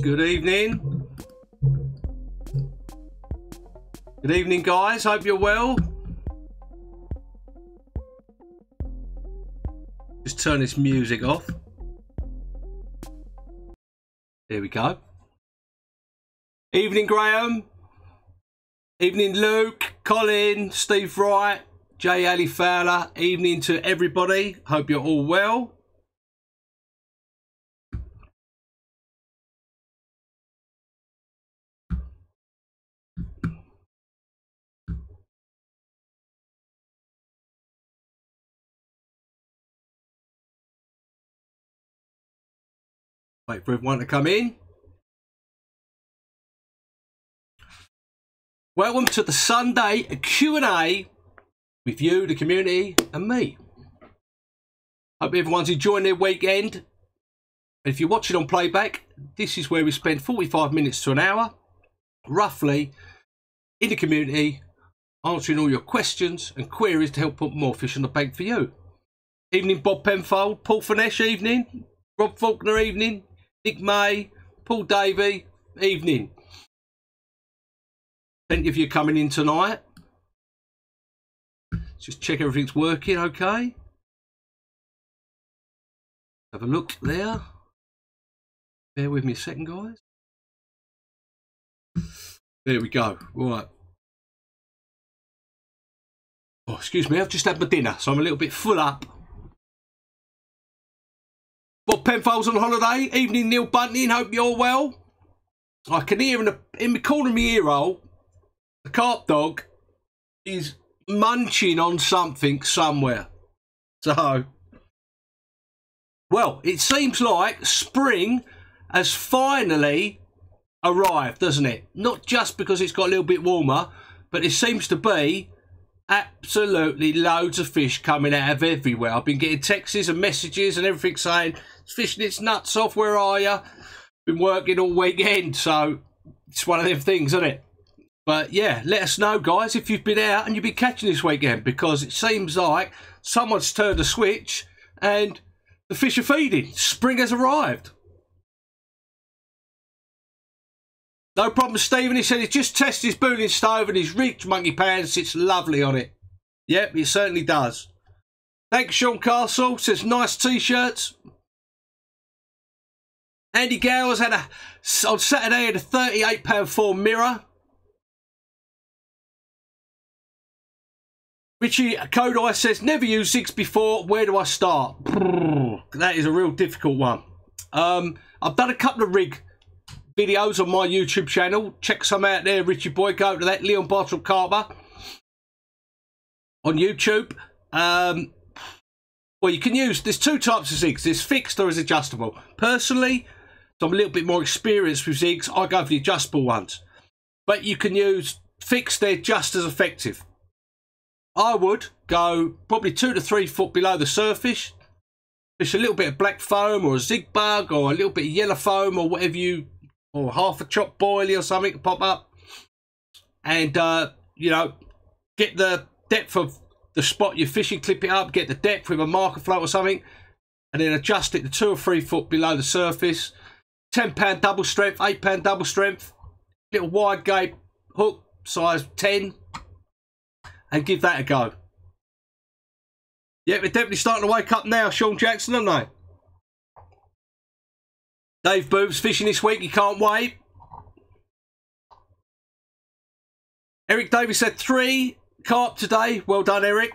Good evening. Good evening, guys. Hope you're well. Just turn this music off. There we go. Evening, Graham. Evening, Luke, Colin, Steve Wright, J. Ali Fowler. Evening to everybody. Hope you're all well. Wait for everyone to come in. Welcome to the Sunday Q&A with you, the community, and me. Hope everyone's enjoying their weekend. And if you're watching on playback, this is where we spend 45 minutes to an hour, roughly, in the community, answering all your questions and queries to help put more fish on the bank for you. Evening, Bob Penfold, Paul Finesse, evening. Rob Faulkner, evening. Nick May, Paul Davey, evening. Plenty of you coming in tonight. Just check everything's working okay. Have a look there. Bear with me a second, guys. There we go. Right. Oh, excuse me, I've just had my dinner, so I'm a little bit full up. Bob Penfold's on holiday. Evening, Neil Bunting. Hope you're well. I can hear in the corner of my ear hole, the carp dog is munching on something somewhere. So, well, it seems like spring has finally arrived, doesn't it? Not just because it's got a little bit warmer, but it seems to be absolutely loads of fish coming out of everywhere. I've been getting texts and messages and everything saying, it's fishing its nuts off, where are you? Been working all weekend, so it's one of them things, isn't it? But yeah, let us know, guys, if you've been out and you've been catching this weekend, because it seems like someone's turned a switch and the fish are feeding. Spring has arrived. No problem, Stephen. He said he's just tested his booling stove and his rigged monkey pan sits lovely on it. Yep, it certainly does. Thanks, Sean Castle. Says nice t-shirts. Andy Gowers had on Saturday had a £38.4 mirror. Richie Kodai says, never used zigs before. Where do I start? That is a real difficult one. I've done a couple of rig videos on my YouTube channel. Check some out there, Richie boy. Go to that, Leon BARTROPP Carper on YouTube. Well, you can use, there's two types of zigs. There's fixed or is adjustable. Personally, so I'm a little bit more experienced with zigs, I go for the adjustable ones. But you can use fixed, they're just as effective. I would go probably 2 to 3 foot below the surface. Fish a little bit of black foam or a zig bug or a little bit of yellow foam or whatever you, or half a chopped boilie or something to pop up. And, you know, get the depth of the spot you're fishing, clip it up, get the depth with a marker float or something, and then adjust it to 2 or 3 foot below the surface. 10-pound double strength, 8-pound double strength, little wide gape hook, size 10, and give that a go. Yeah, we're definitely starting to wake up now, Sean Jackson, aren't they? Dave Boob's fishing this week, he can't wait. Eric Davis said 3 carp today. Well done, Eric.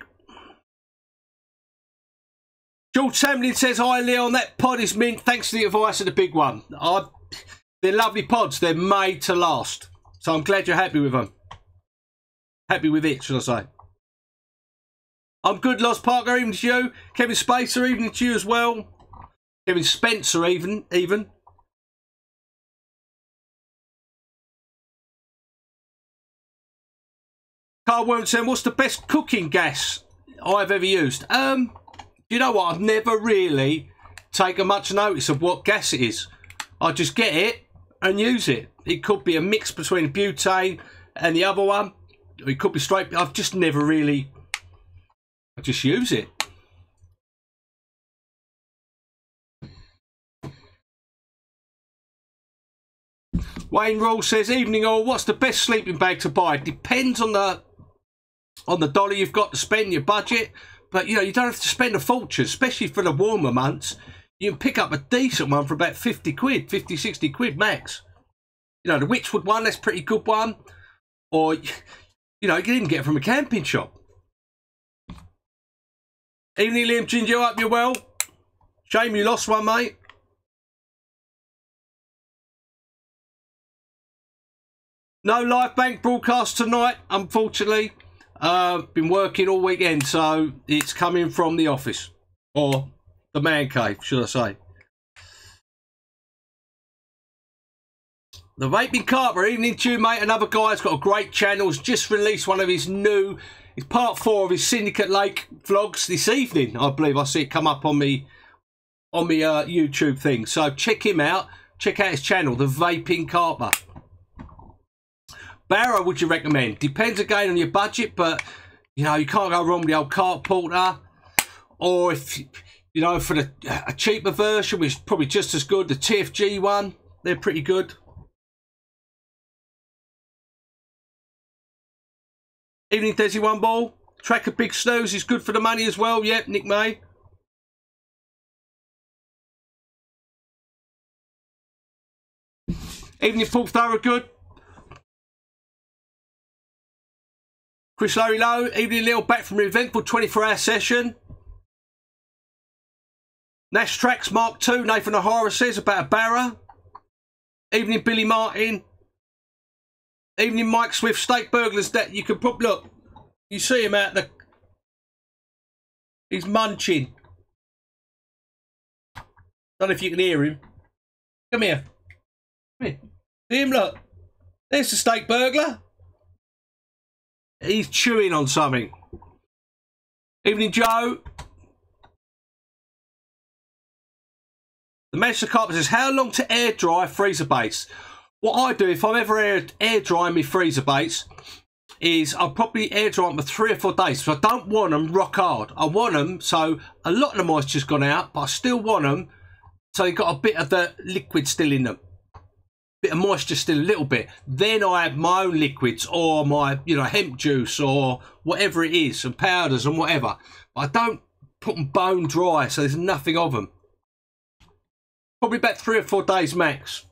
George Samlin says, hi, Leon, that pod is mint. Thanks for the advice of the big one. They're lovely pods. They're made to last. So I'm glad you're happy with them. Happy with it, should I say. I'm good, Lost Parker, evening to you. Kevin Spacer, evening to you as well. Kevin Spencer, even. Carl Wormson, what's the best cooking gas I've ever used? You know what? I've never really taken much notice of what gas it is. I just get it and use it. It could be a mix between a butane and the other one. It could be straight. I've just never really. I just use it. Wayne Rule says, evening all, what's the best sleeping bag to buy? Depends on the dollar you've got to spend, your budget. But, you know, you don't have to spend a fortune, especially for the warmer months. You can pick up a decent one for about 50 quid, 50, 60 quid max. You know, the Witchwood one, that's a pretty good one. Or, you know, you can even get it from a camping shop. Evening, Liam Ginger, hope you're well. Shame you lost one, mate. No live bank broadcast tonight, unfortunately. Been working all weekend, so it's coming from the office. Or the man cave, should I say. The Vaping Carper, evening to you, mate. Another guy's got a great channel. He's just released one of his new... It's part 4 of his Syndicate Lake vlogs this evening. I believe I see it come up on me YouTube thing. So check him out. Check out his channel, The Vaping Carper. Barrow, would you recommend? Depends again on your budget, but you know, you can't go wrong with the old Carp Porter. Or if you know, for a cheaper version, which is probably just as good, the TFG one, they're pretty good. Evening Desi One Ball. Tracker Big Snooze is good for the money as well. Yep, Nick May. Evening Paul Thorogood. Chris Larry Lowe, evening Lil, back from an eventful 24-hour session. Nash Tracks Mark II, Nathan O'Hara says about a Barra. Evening Billy Martin. Evening Mike Swift, Steak Burglars, that you can probably look. You see him out the. He's munching. Don't know if you can hear him. Come here. Come here. See him, look. There's the Steak Burglar. He's chewing on something. Evening, Joe. The Manchester Carpet says, how long to air dry freezer baits? What I do, if I'm ever air drying my freezer baits, is I'll probably air dry them for 3 or 4 days. So I don't want them rock hard. I want them so a lot of the moisture's gone out, but I still want them so they've got a bit of the liquid still in them. Bit of moisture still, a little bit. Then I have my own liquids or my, you know, hemp juice or whatever it is, and powders and whatever. But I don't put them bone dry, so there's nothing of them. Probably about 3 or 4 days max.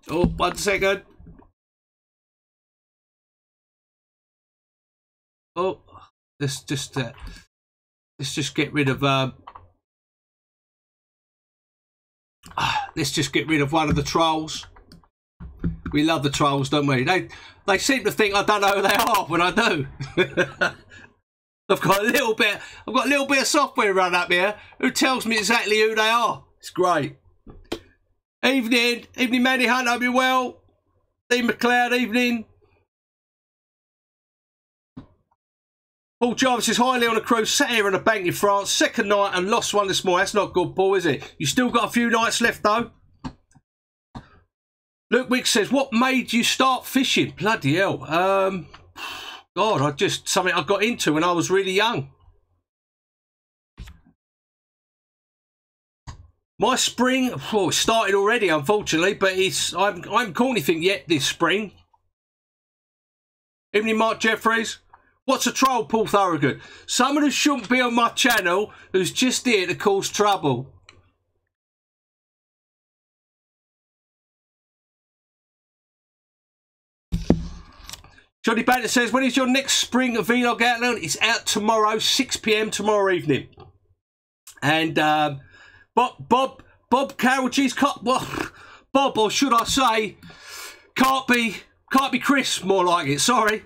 Oh, 1 second. Oh. Let's just get rid of let's just get rid of one of the trolls. We love the trolls, don't we? They seem to think I don't know who they are when I do. I've got a little bit of software run up here who tells me exactly who they are. It's great. Evening, Manny Hunt, hope you're well. Dean McLeod, evening. Paul Jarvis says, hi Leon, on a cruise, sat here on a bank in France, second night and lost one this morning. That's not good, Paul, is it? You still got a few nights left though. Luke Wicks says, what made you start fishing? Bloody hell. God, something I got into when I was really young. My spring, it started already, unfortunately, but I haven't caught anything yet this spring. Evening, Mark Jeffries. What's a troll, Paul Thorogood? Someone who shouldn't be on my channel, who's just here to cause trouble. Johnny Banter says, when is your next spring vlog out, Leon? It's out tomorrow, 6 PM tomorrow evening. And Bob Carroll, geez, Bob, or should I say, can't be Chris, more like it. Sorry.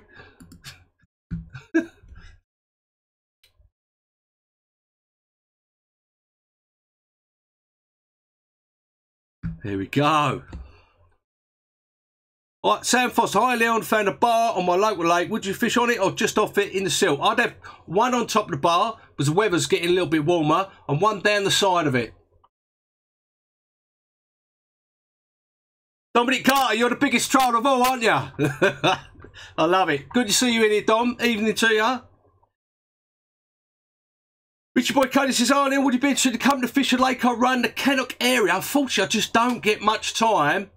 There we go. Right, Sam Foster, hi Leon, found a bar on my local lake. Would you fish on it or just off it in the silt? I'd have one on top of the bar because the weather's getting a little bit warmer, and one down the side of it. Dominic Carter, you're the biggest troll of all, aren't you? I love it. Good to see you in here, Dom. Evening to you. Richard Boy Cody says, oh, Neil, would you be interested to come to fish a lake I run the Cannock area? Unfortunately, I just don't get much time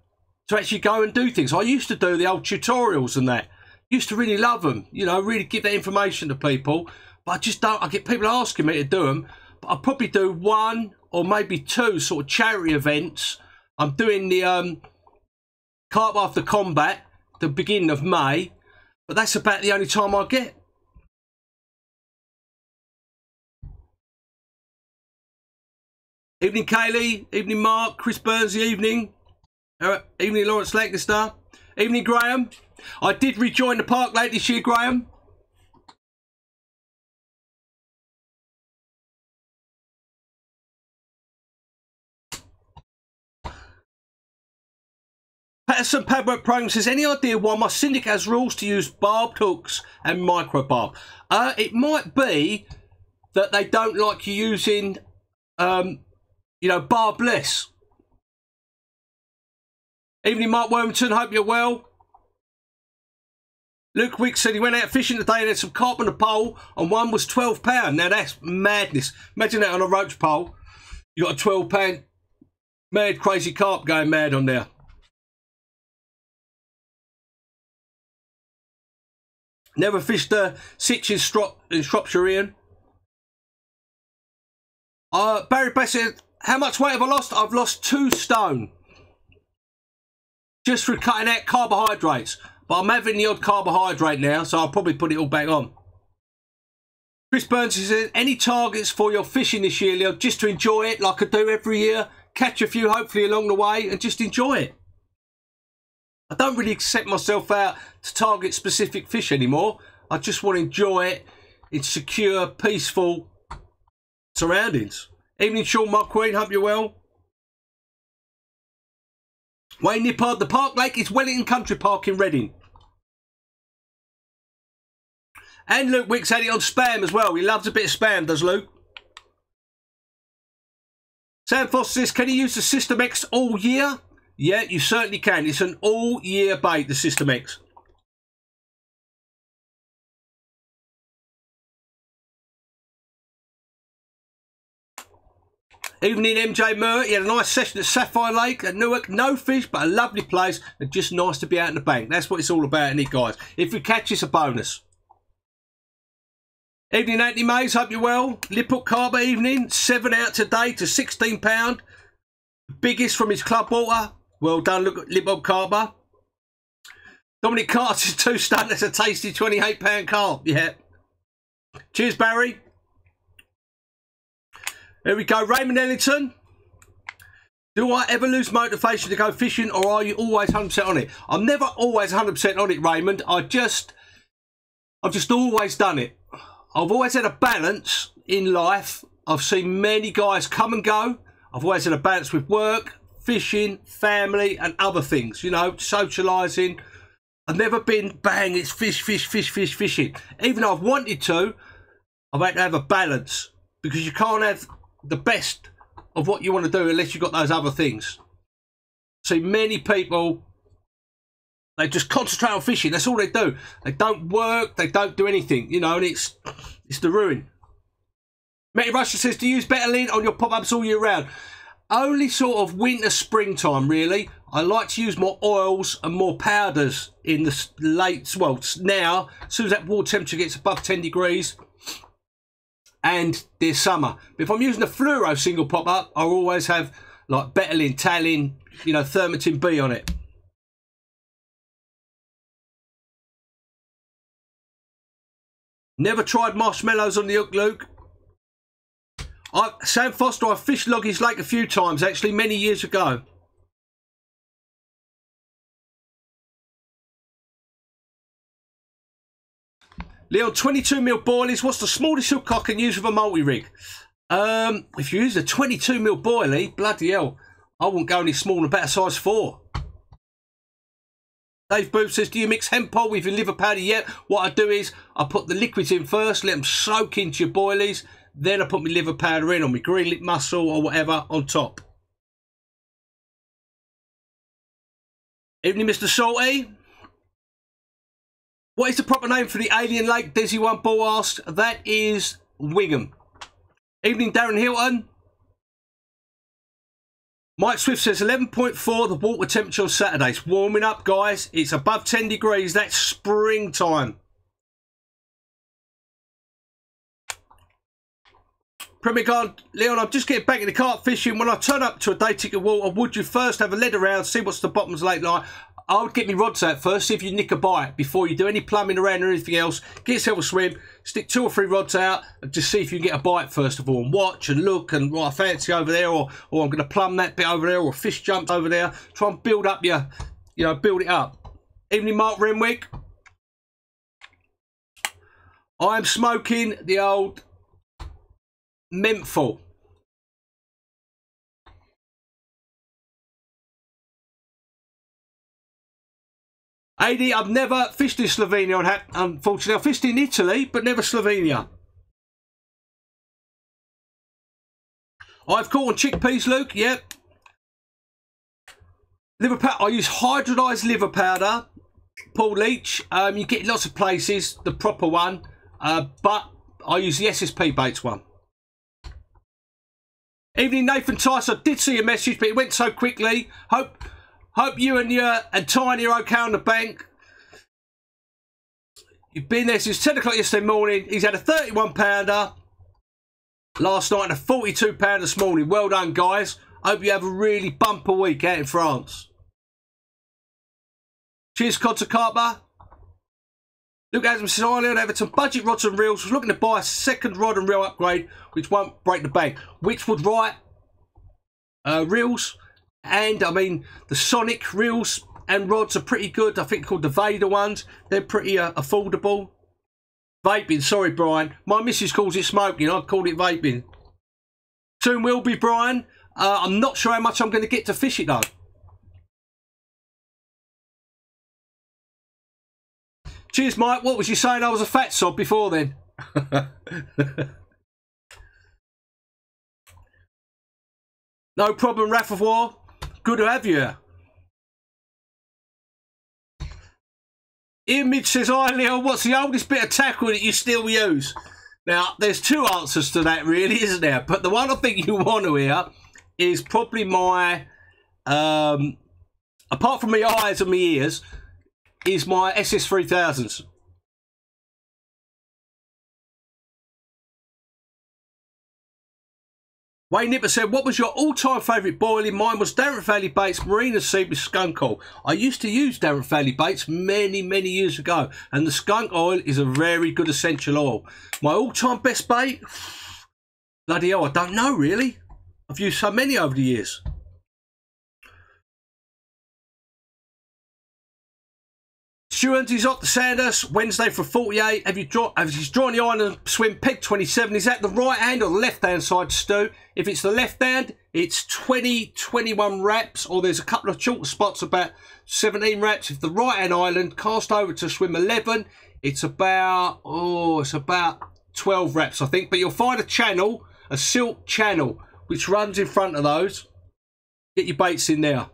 to actually go and do things. I used to do the old tutorials and that. Used to really love them, you know, really give that information to people. But I just don't. I get people asking me to do them. But I'll probably do one or maybe two sort of charity events. I'm doing the Carp After Combat, the beginning of May. But that's about the only time I get. Evening, Kaylee. Evening, Mark. Chris Burns, evening. Evening, Lawrence Lancaster. Evening, Graham. I did rejoin the park late this year, Graham. Patterson Padwork Program says, any idea why my syndicate has rules to use barbed hooks and micro barb? It might be that they don't like you using, you know, barbless. Evening, Mark Wormington. Hope you're well. Luke Wicks said he went out fishing today and had some carp on the pole, and one was £12. Now that's madness. Imagine that on a roach pole. You got a £12 mad crazy carp going mad on there. Never fished the sitch in Shropshire, Ian. Barry Bassett, how much weight have I lost? I've lost 2 stone. Just for cutting out carbohydrates. But I'm having the odd carbohydrate now, so I'll probably put it all back on. Chris Burns says, any targets for your fishing this year, Leo? Just to enjoy it like I do every year. Catch a few, hopefully, along the way, and just enjoy it. I don't really set myself out to target specific fish anymore. I just want to enjoy it in secure, peaceful surroundings. Evening, Sean McQueen. Hope you're well. Wayne Nippard, the Park Lake is Wellington Country Park in Reading. And Luke Wicks had it on spam as well. He loves a bit of spam, does Luke? Sam Foster says, can you use the System X all year? Yeah, you certainly can. It's an all-year bait, the System X. Evening, MJ Murr. He had a nice session at Sapphire Lake at Newark. No fish, but a lovely place and just nice to be out in the bank. That's what it's all about, isn't it, guys? If we catch, it's a bonus. Evening, Anthony Mays. Hope you're well. Liphook Carver evening. 7 out today to £16. Biggest from his club water. Well done, look at Liphook Carver. Dominic Carter's 2 stone. That's a tasty £28 carp. Yeah. Cheers, Barry. Here we go, Raymond Ellington. Do I ever lose motivation to go fishing, or are you always 100% on it? I'm never always 100% on it, Raymond. I've just always done it. I've always had a balance in life. I've seen many guys come and go. I've always had a balance with work, fishing, family, and other things, you know, socialising. I've never been, bang, it's fish, fish, fish, fish, fishing. Even though I've wanted to, I've had to have a balance, because you can't have the best of what you want to do unless you've got those other things. See, many people, they just concentrate on fishing. That's all they do. They don't work, they don't do anything, you know, and it's the ruin. Matty Rusher says, to use Betadine on your pop-ups all year round. Only sort of winter, springtime, really. I like to use more oils and more powders in the late, well, now, as soon as that water temperature gets above 10 degrees, and there's summer. But if I'm using a fluoro single pop-up, I'll always have like Betadine, Talin, you know, Thermatin B on it. Never tried marshmallows on the hook, Luke. Sam Foster, I fished Luggage Lake a few times, actually, many years ago. Leon, 22mm boilies. What's the smallest hook I can use with a multi-rig? If you use a 22mm boilie, bloody hell, I wouldn't go any smaller than about a size 4. Dave Booth says, do you mix hemp oil with your liver powder yet? What I do is I put the liquids in first, let them soak into your boilies, then I put my liver powder in, or my green lip mussel or whatever on top. Evening, Mr. Salty. What is the proper name for the alien lake? Desi One Ball asked. That is Wigham. Evening, Darren Hilton. Mike Swift says 11.4 the water temperature on Saturday. It's warming up, guys. It's above 10 degrees. That's springtime. Premier Guard, Leon, I'm just getting back into carp fishing. When I turn up to a day ticket water, would you first have a lead around, see what's the bottom's late like? I would get my rods out first, see if you nick a bite before you do any plumbing around or anything else. Get yourself a swim, stick 2 or 3 rods out, and just see if you can get a bite first of all. And watch and look and I fancy over there, or I'm going to plumb that bit over there, or a fish jumps over there. Try and build up your, build it up. Evening, Mark Renwick. I'm smoking the old menthol. AD, I've never fished in Slovenia, unfortunately. I've fished in Italy, but never Slovenia. I've caught on chickpeas, Luke, yep. Liver powder, I use hydrolyzed liver powder, Paul Leach. You get lots of places, the proper one, but I use the SSP Baits one. Evening, Nathan Tice. I did see your message, but it went so quickly. Hope you and Tiny are okay on the bank. You've been there since 10 o'clock yesterday morning. He's had a 31 pounder last night and a 42 pounder this morning. Well done, guys. Hope you have a really bumper week out in France. Cheers, Cotter Carper. Luke Adams says, I learned Everton budget rods and reels. Was looking to buy a second rod and reel upgrade, which won't break the bank. Which would right reels, and I mean the Sonic reels and rods are pretty good. I think called the Vader ones. They're pretty affordable. Vaping, sorry Brian. My missus calls it smoking. I call it vaping. Soon will be, Brian. I'm not sure how much I'm going to get to fish it though. Cheers, Mike. What was you saying? I was a fat sod before then. No problem, Wrath of War. Good to have you. Ian Midge says, hi, Leo. What's the oldest bit of tackle that you still use? Now, there's 2 answers to that, really, isn't there? But the one I think you want to hear is probably my, apart from my eyes and my ears, is my SS3000s. Wayne Nipper said, what was your all-time favourite boiling? Mine was Darren Valley Baits Marina Seed with skunk oil. I used to use Darren Valley Baits many years ago, and the skunk oil is a very good essential oil. My all-time best bait? Bloody hell, I don't know really. I've used so many over the years. Stuart is off the Sanders Wednesday for 48. Have you drawn the island swim peg 27? Is that the right hand or the left hand side, Stu? If it's the left hand, it's 21 wraps, or there's a couple of shorter spots about 17 wraps. If the right hand island cast over to swim 11, it's about 12 wraps, I think. But you'll find a channel, a silk channel, which runs in front of those. Get your baits in there.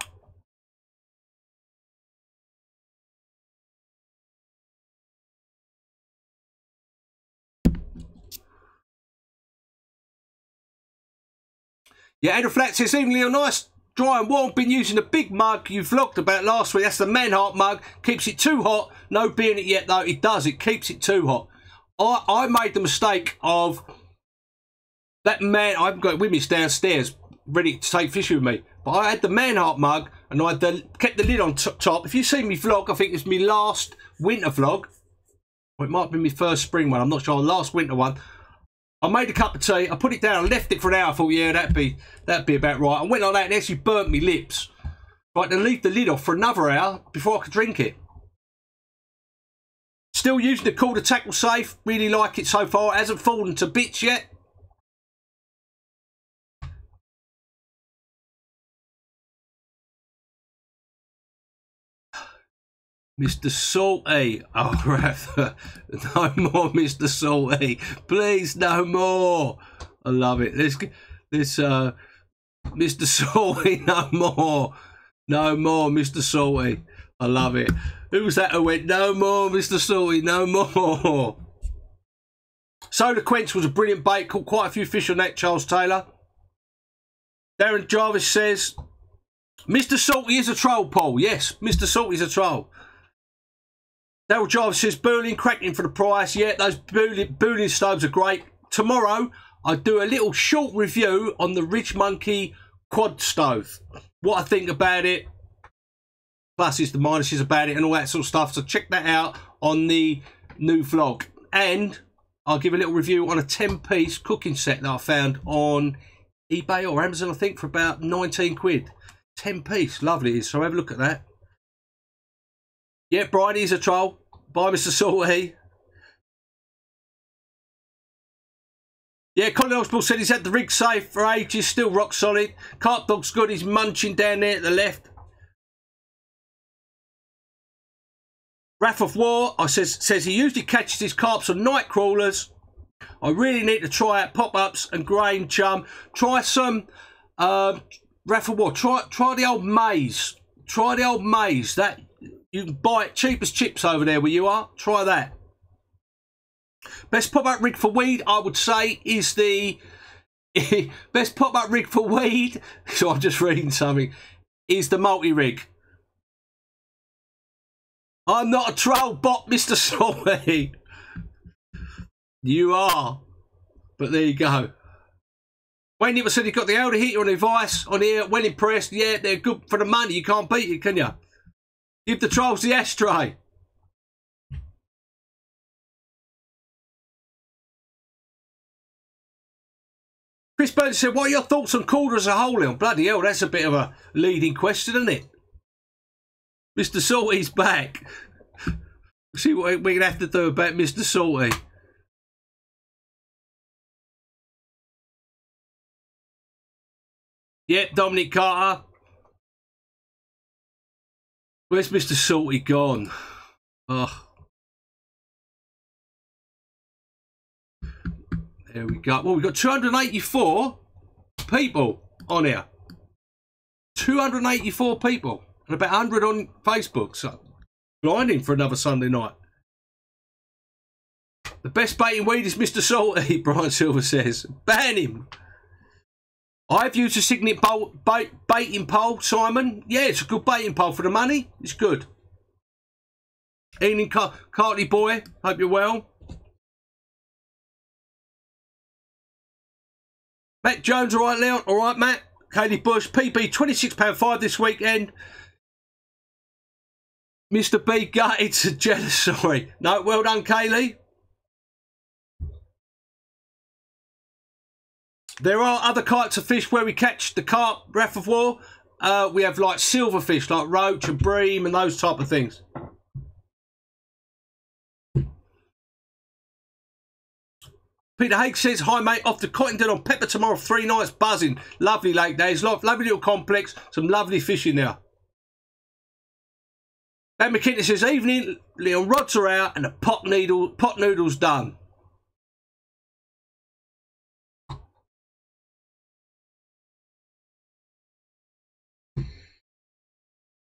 Yeah, Andrew Flat says, evenly a nice, dry and warm. Been using the big mug you vlogged about last week. That's the Manhart mug. Keeps it too hot. No beer in it yet, though. It does. It keeps it too hot. I made the mistake of that man. I haven't got it with me. It's downstairs, ready to take fishing with me. But I had the Manhart mug, and I kept the lid on top. If you see me vlog, I think it's my last winter vlog. Or it might be my first spring one. I'm not sure. Last winter one. I made a cup of tea, I put it down, left it for an hour, I thought, yeah, that'd be about right. I went like that and actually burnt me lips. Right, to leave the lid off for another hour before I could drink it. Still using the Calder Tackle Safe, really like it so far. It hasn't fallen to bits yet. Mr. Salty. Oh, Rafa. No more Mr. Salty. Please, no more. I love it. Mr. Salty, no more. No more Mr. Salty. I love it. Who was that who went, no more Mr. Salty, no more? Soda Quench was a brilliant bait. Caught quite a few fish on that, Charles Taylor. Darren Jarvis says, Mr. Salty is a troll, Paul. Yes, Mr. Salty is a troll. Daryl Jarvis says, Burling, cracking for the price. Yeah, those Burling stoves are great. Tomorrow, I do a little short review on the Ridge Monkey quad stove. What I think about it, pluses, the minuses about it, and all that sort of stuff. So check that out on the new vlog. And I'll give a little review on a 10-piece cooking set that I found on eBay or Amazon, I think, for about 19 quid. 10-piece, lovely it is. So have a look at that. Yeah, Brian is a troll. Bye, Mr. Salty. Yeah, Colin Osborne said he's had the rig safe for ages, still rock solid. Carp dog's good, he's munching down there at the left. Wrath of War says he usually catches his carps on night crawlers. I really need to try out pop-ups and grain chum. Try some Wrath of War. Try the old maize. Try the old maize. That you can buy it cheap as chips over there where you are. Try that. Best pop-up rig for weed, I would say, is the best pop-up rig for weed. So I'm just reading something. Is the multi-rig. I'm not a troll bot, Mr. Salty. You are. But there you go. Wayne Nipper said he got the elder heater on the Vice on here. Well impressed. Yeah, they're good for the money. You can't beat it, can you? Give the trolls the ashtray. Chris Burns said, what are your thoughts on Calder as a whole, Leon? Bloody hell, that's a bit of a leading question, isn't it? Mr. Salty's back. See what we're going to have to do about Mr. Salty. Yep, Dominic Carter. Where's Mr. Salty gone? Oh. There we go. Well, we've got 284 people on here. 284 people. And about 100 on Facebook. So, grinding for another Sunday night. The best baiting weed is Mr. Salty, Brian Silver says. Ban him. I've used a Signet baiting pole, Simon. Yeah, it's a good baiting pole for the money. It's good. Evening, Cartley boy. Hope you're well. Matt Jones, all right, Leon? All right, Matt. Kaylee Bush, PB, £26.5 this weekend. Mr. B gutted to jealous, sorry. No, well done, Kaylee. There are other types of fish where we catch the carp, Wrath of War. We have like silverfish, like roach and bream and those type of things. Peter Haig says, hi mate, off to Cottington on Pepper tomorrow, 3 nights buzzing. Lovely lake days, lovely little complex, some lovely fishing there. Ben McKinley says, evening, Leon, rods are out and the pot noodle's done.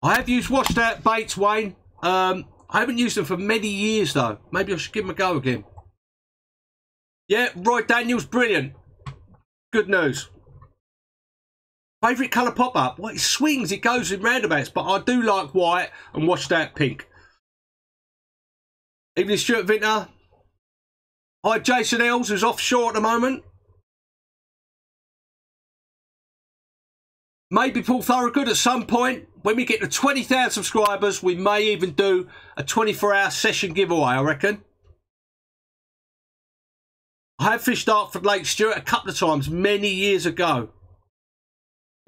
I have used washed out baits, Wayne. I haven't used them for many years though. Maybe I should give them a go again. Yeah, Roy Daniels, brilliant. Good news. Favourite colour pop-up? Well, it swings, it goes in roundabouts, but I do like white and washed out pink. Evening, Stuart Vinter. Hi, Jason Ells, who's offshore at the moment. Maybe Paul Thorogood at some point. When we get to 20,000 subscribers, we may even do a 24-hour session giveaway, I reckon. I have fished Dartford Lake, Stuart, a couple of times, many years ago.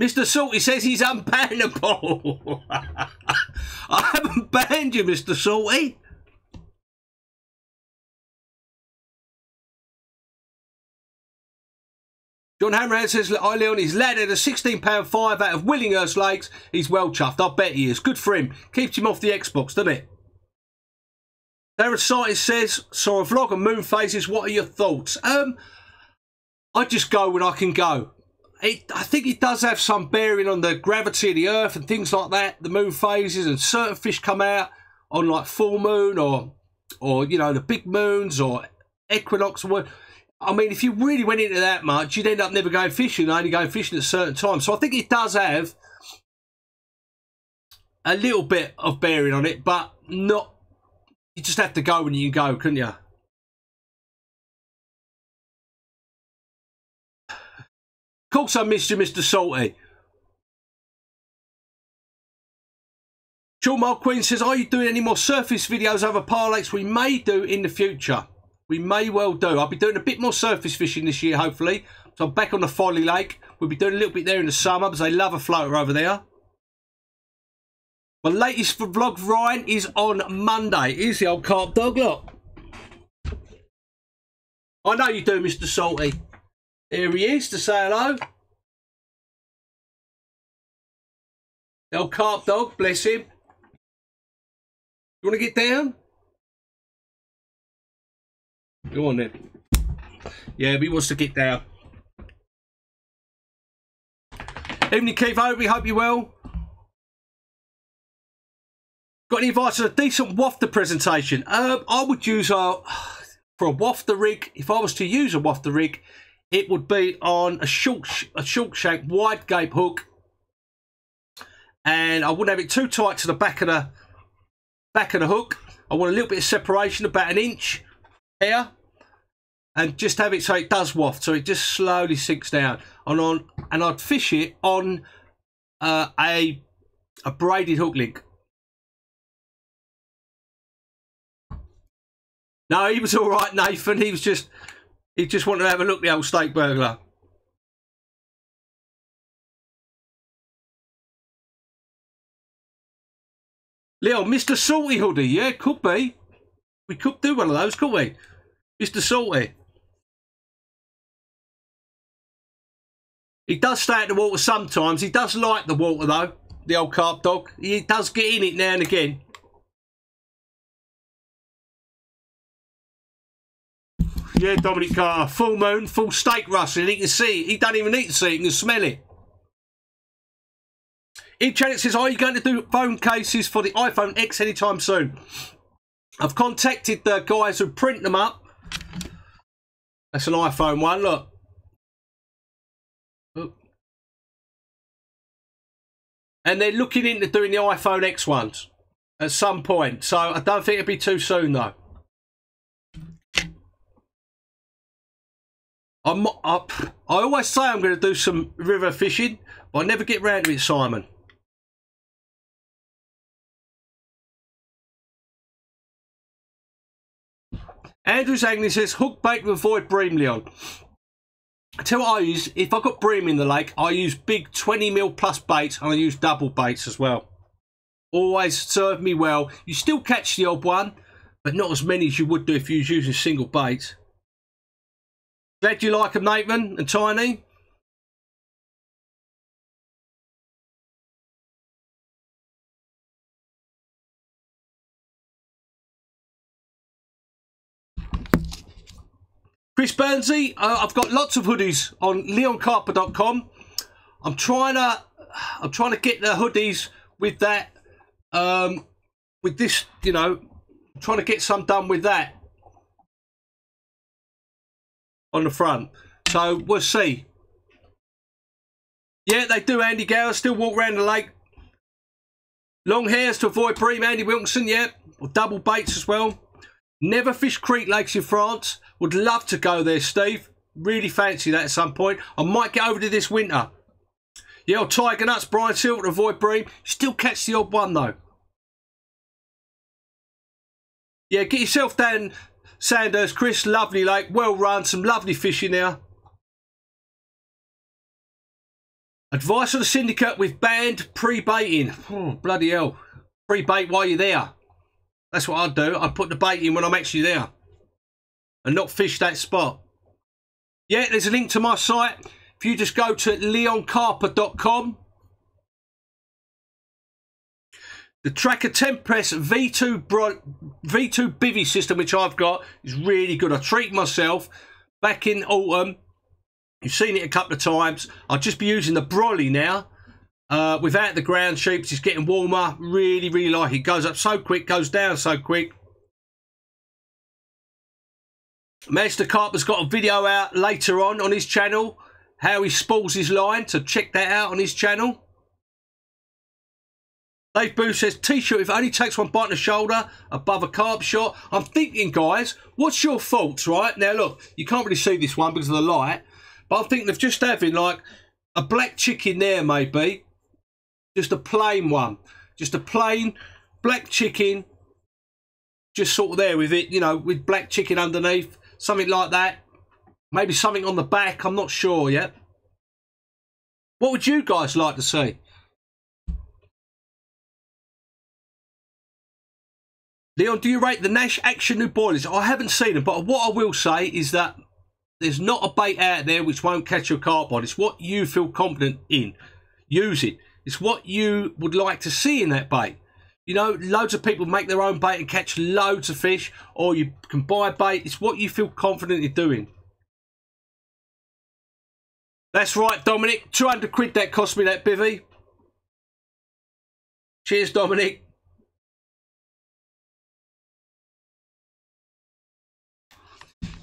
Mr. Salty says he's unbannable. I haven't banned you, Mr. Salty. John Hammerhead says, I Leon, he's landed a £16.5 out of Willinghurst Lakes. He's well chuffed. I bet he is. Good for him. Keeps him off the Xbox, doesn't it? Darren Sighting says, saw a vlog on moon phases. What are your thoughts? I just go when I can go. I think it does have some bearing on the gravity of the Earth and things like that. The moon phases, and certain fish come out on like full moon or you know, the big moons or equinox. I mean, if you really went into that much, you'd end up never going fishing, only going fishing at certain times. So I think it does have a little bit of bearing on it, but not. You just have to go when you can go, couldn't you? Of course I missed you, Mr. Salty. Sean Queen says, are you doing any more surface videos over Par Lakes? We may do in the future. We may well do. I'll be doing a bit more surface fishing this year, hopefully. So I'm back on the Folly Lake. We'll be doing a little bit there in the summer because they love a floater over there. My latest vlog, Ryan, is on Monday. Here's the old carp dog, look. I know you do, Mr. Salty. Here he is to say hello. The old carp dog, bless him. You want to get down? Go on then. Yeah, he wants to get down. Evening, Keith. We hope you're well. Got any advice on a decent wafter presentation? I would use for a wafter rig. If I was to use a wafter rig, it would be on a short shank wide gape hook, and I wouldn't have it too tight to the back of the hook. I want a little bit of separation, about 1 inch here, and just have it so it does waft, so it just slowly sinks down. And I'd fish it on a braided hook link. No, he was all right, Nathan. He just wanted to have a look at the old steak burglar. Leon, Mr. Salty hoodie, yeah, could be. We could do one of those, couldn't we? Mr. Salty. He does stay at the water sometimes. He does like the water, though, the old carp dog. He does get in it now and again. Yeah, Dominic Carr, full moon, full steak rustling. He can see it. He don't even need to see it. He can smell it. In chat says, are you going to do phone cases for the iPhone X anytime soon? I've contacted the guys who print them up. That's an iPhone one, look. And they're looking into doing the iPhone X ones at some point. So I don't think it'll be too soon, though. I always say I'm going to do some river fishing, but I never get round to it, Simon. Andrew's Angling says, hook bait to avoid bream, Leon. I tell you what I use, if I've got bream in the lake, I use big 20mm plus baits, and I use double baits as well. Always serve me well. You still catch the odd one, but not as many as you would do if you was using single baits. Glad you like them, Nathan and Tiny. Chris Burnsy, I've got lots of hoodies on leoncarper.com. I'm trying to get the hoodies with that, with this, you know, I'm trying to get some done with that on the front. So we'll see. Yeah, they do, Andy Gower. Still walk around the lake. Long hairs to avoid bream, Andy Wilkinson, yeah. Or double baits as well. Never fished creek lakes in France. Would love to go there, Steve. Really fancy that at some point. I might get over to this winter. Yeah, or tiger nuts, Brian Silver to avoid bream. Still catch the odd one, though. Yeah, get yourself down Sandhurst, Chris. Lovely lake, well run, some lovely fishing there. Advice on the syndicate with banned pre-baiting. Oh, bloody hell. Pre-bait while you're there. That's what I'd do. I'd put the bait in when I'm actually there and not fish that spot. Yeah, there's a link to my site. If you just go to leoncarper.com. The Tracker Tempest V2 bivvy system, which I've got, is really good. I treated myself back in autumn. You've seen it a couple of times. I'll just be using the brolly now. Without the ground sheeps, it's getting warmer. Really, really like it. It goes up so quick, goes down so quick. Master Carp has got a video out later on his channel, how he spools his line, so check that out on his channel. Dave Boo says, T-shirt, if it only takes one bite on the shoulder above a carp shot. I'm thinking, guys, what's your thoughts, right? Now, look, you can't really see this one because of the light, but I'm thinking of just having, like, a black chicken there, maybe. Just a plain one. Just a plain black chicken, just sort of there with it, you know, with black chicken underneath. Something like that. Maybe something on the back, I'm not sure yet. What would you guys like to see? Leon, do you rate the Nash Action New Boilies? I haven't seen them, but what I will say is that there's not a bait out there which won't catch your carp on. It's what you feel confident in. Use it. It's what you would like to see in that bait. You know, loads of people make their own bait and catch loads of fish, or you can buy bait. It's what you feel confident in doing. That's right, Dominic. 200 quid that cost me, that bivvy. Cheers, Dominic.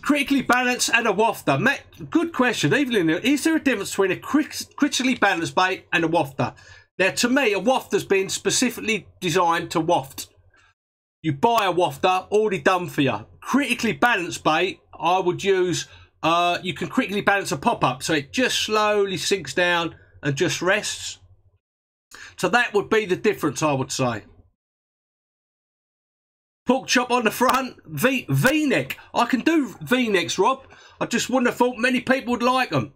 Critically balanced and a wafter. Matt, good question. Evelyn, is there a difference between a critically balanced bait and a wafter? Now, to me, a wafter's been specifically designed to waft. You buy a wafter, already done for you. Critically balanced bait, I would use, you can critically balance a pop-up, so it just slowly sinks down and just rests. So that would be the difference, I would say. Pork chop on the front, V-neck. I can do V-necks, Rob. I just wouldn't have thought many people would like them.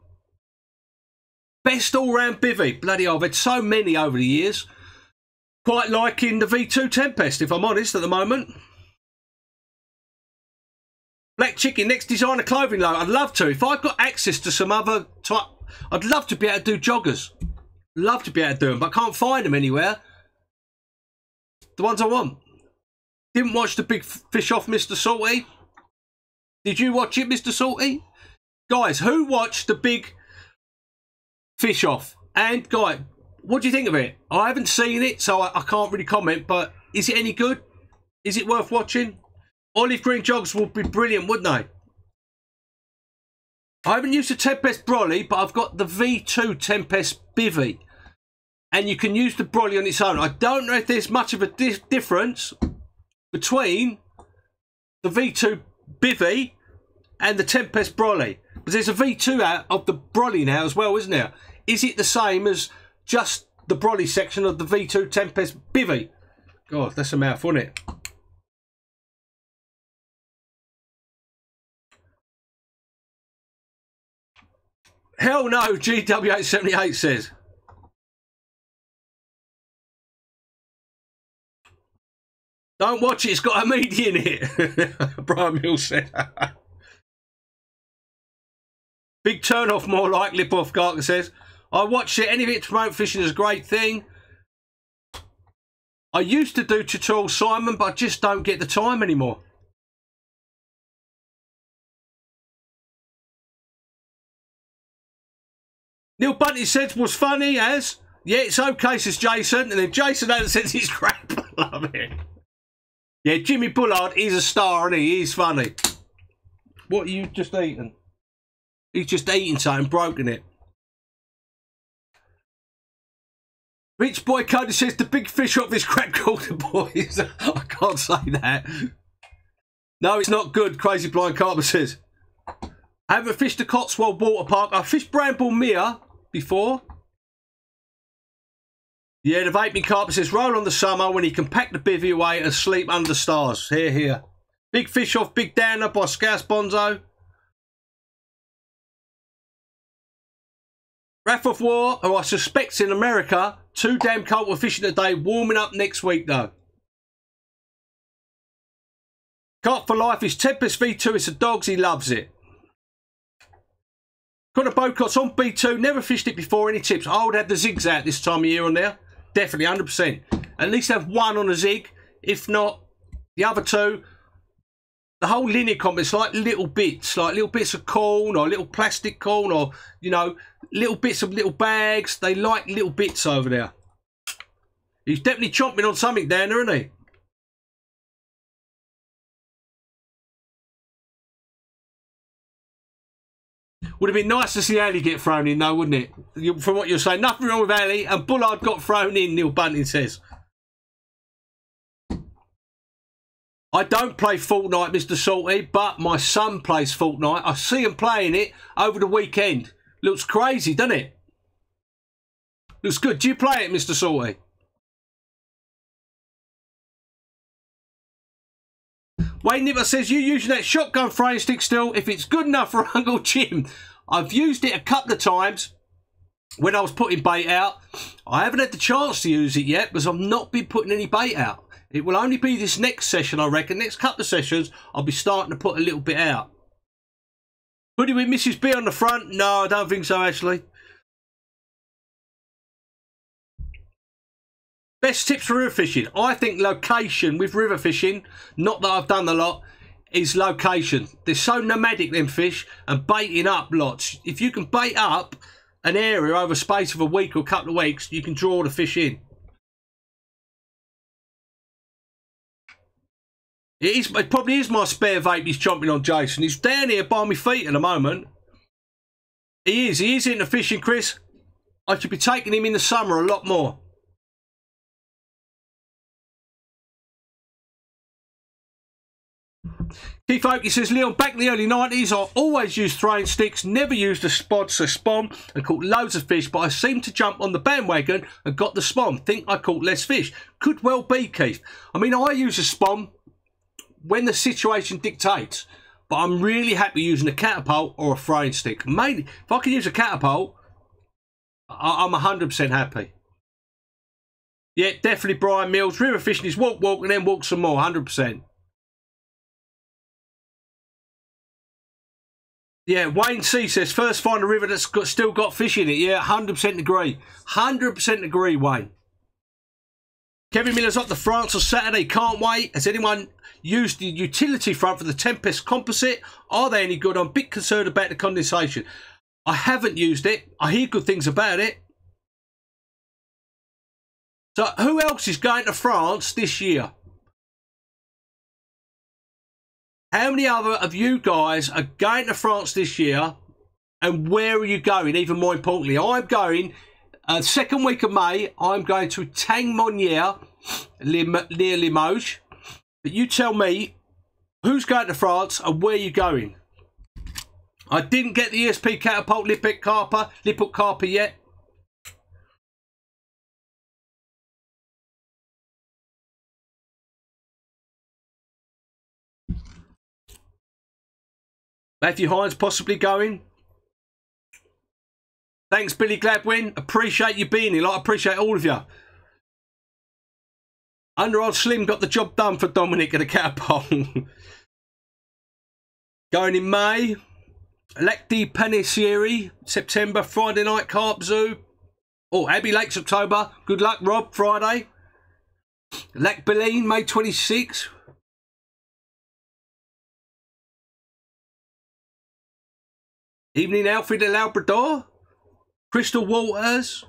Best all-round bivvy. Bloody hell, I've had so many over the years. Quite liking the V2 Tempest, if I'm honest, at the moment. Black chicken, next designer clothing line. I'd love to. If I've got access to some other type, I'd love to be able to do joggers. Love to be able to do them, but I can't find them anywhere. The ones I want. Didn't watch the big fish off, Mr. Salty. Did you watch it, Mr. Salty? Guys, who watched the big fish off? And, guys, what do you think of it? I haven't seen it, so I can't really comment, but is it any good? Is it worth watching? Olive green jogs would be brilliant, wouldn't they? I haven't used the Tempest Brolly, but I've got the V2 Tempest Bivvy. And you can use the Brolly on its own. I don't know if there's much of a difference between the V2 Bivvy and the Tempest Brolly. Because there's a V2 out of the Brolly now as well, isn't there? Is it the same as just the Brolly section of the V2 Tempest Bivvy? God, that's a mouthful, isn't it? Hell no, GW878 says. Don't watch it, it's got a meaty in it. Brian Mills said. Big turn off, more like Lip Off Garker says. I watched it, anything to promote fishing is a great thing. I used to do tutorial Simon, but I just don't get the time anymore. Neil Bunty said was funny as, yeah, it's okay, says Jason. And then Jason Allen says it's crap. Love it. Yeah, Jimmy Bullard, he's a star, and he's funny. What are you just eating? He's just eating something, broken it. Rich Boy Cody says the big fish off this crap called the boys. I can't say that. No, it's not good, Crazy Blind Carper says. I haven't fished the Cotswold Water Park. I fished Bramble Mere before. Yeah, the Vaping Carpet says, roll on the summer when he can pack the bivvy away and sleep under the stars. Here, here. Big Fish Off, Big Downer by Scouse Bonzo. Wrath of War, who I suspect's in America. Too damn cold for fishing today. Warming up next week, though. Carp for Life is Tempest V2. It's the dogs. He loves it. Connor Bocott's on B2. Never fished it before. Any tips? I would have the zigs out this time of year on there. Definitely, 100%. At least have one on a zig. If not, the other two, the whole linear complex, like little bits of corn or little plastic corn or, you know, little bits of little bags. They like little bits over there. He's definitely chomping on something down there, isn't he? Would have been nice to see Ali get thrown in, though, wouldn't it? From what you're saying, nothing wrong with Ali, and Bullard got thrown in, Neil Bunting says. I don't play Fortnite, Mr. Salty, but my son plays Fortnite. I see him playing it over the weekend. Looks crazy, doesn't it? Looks good. Do you play it, Mr. Salty? Wayne Nipper says, you using that shotgun throwing stick still? If it's good enough for Uncle Jim. I've used it a couple of times when I was putting bait out. I haven't had the chance to use it yet because I've not been putting any bait out. It will only be this next session, I reckon. Next couple of sessions, I'll be starting to put a little bit out. Hoodie with Mrs. B on the front? No, I don't think so, actually. Best tips for river fishing. I think location with river fishing, not that I've done a lot, is location. They're so nomadic, them fish, and baiting up lots. If you can bait up an area over a space of a week or a couple of weeks, you can draw the fish in. It probably is my spare vape he's chomping on, Jason. He's down here by my feet at the moment. He is into fishing, Chris. I should be taking him in the summer a lot more. Keith Oakey says, Leon, back in the early 90s, I always used throwing sticks, never used a spawn, and caught loads of fish, but I seemed to jump on the bandwagon and got the spawn. Think I caught less fish. Could well be, Keith. I mean, I use a spawn when the situation dictates, but I'm really happy using a catapult or a throwing stick. Mainly, if I can use a catapult, I'm 100% happy. Yeah, definitely Brian Mills. River fishing is walk, and then walk some more, 100%. Yeah, Wayne C says, first find a river that's still got fish in it. Yeah, 100% agree. 100% agree, Wayne. Kevin Miller's up to France on Saturday. Can't wait. Has anyone used the utility front for the Tempest composite? Are they any good? I'm a bit concerned about the condensation. I haven't used it. I hear good things about it. So who else is going to France this year? How many other of you guys are going to France this year? And where are you going? Even more importantly, I'm going, second week of May, I'm going to Tang-Monnier, near Limoges. But you tell me, who's going to France and where are you going? I didn't get the ESP Catapult Liphook Carper yet. Matthew Hines possibly going. Thanks, Billy Gladwin. Appreciate you being here. I appreciate all of you. Underarm Slim got the job done for Dominic at a catapult. Going in May. Lac de Panessieri, September. Friday night, Carp Zoo. Oh, Abbey Lakes, October. Good luck, Rob, Friday. Lac Baleine, May 26. Evening Alfred at Labrador. Crystal Waters.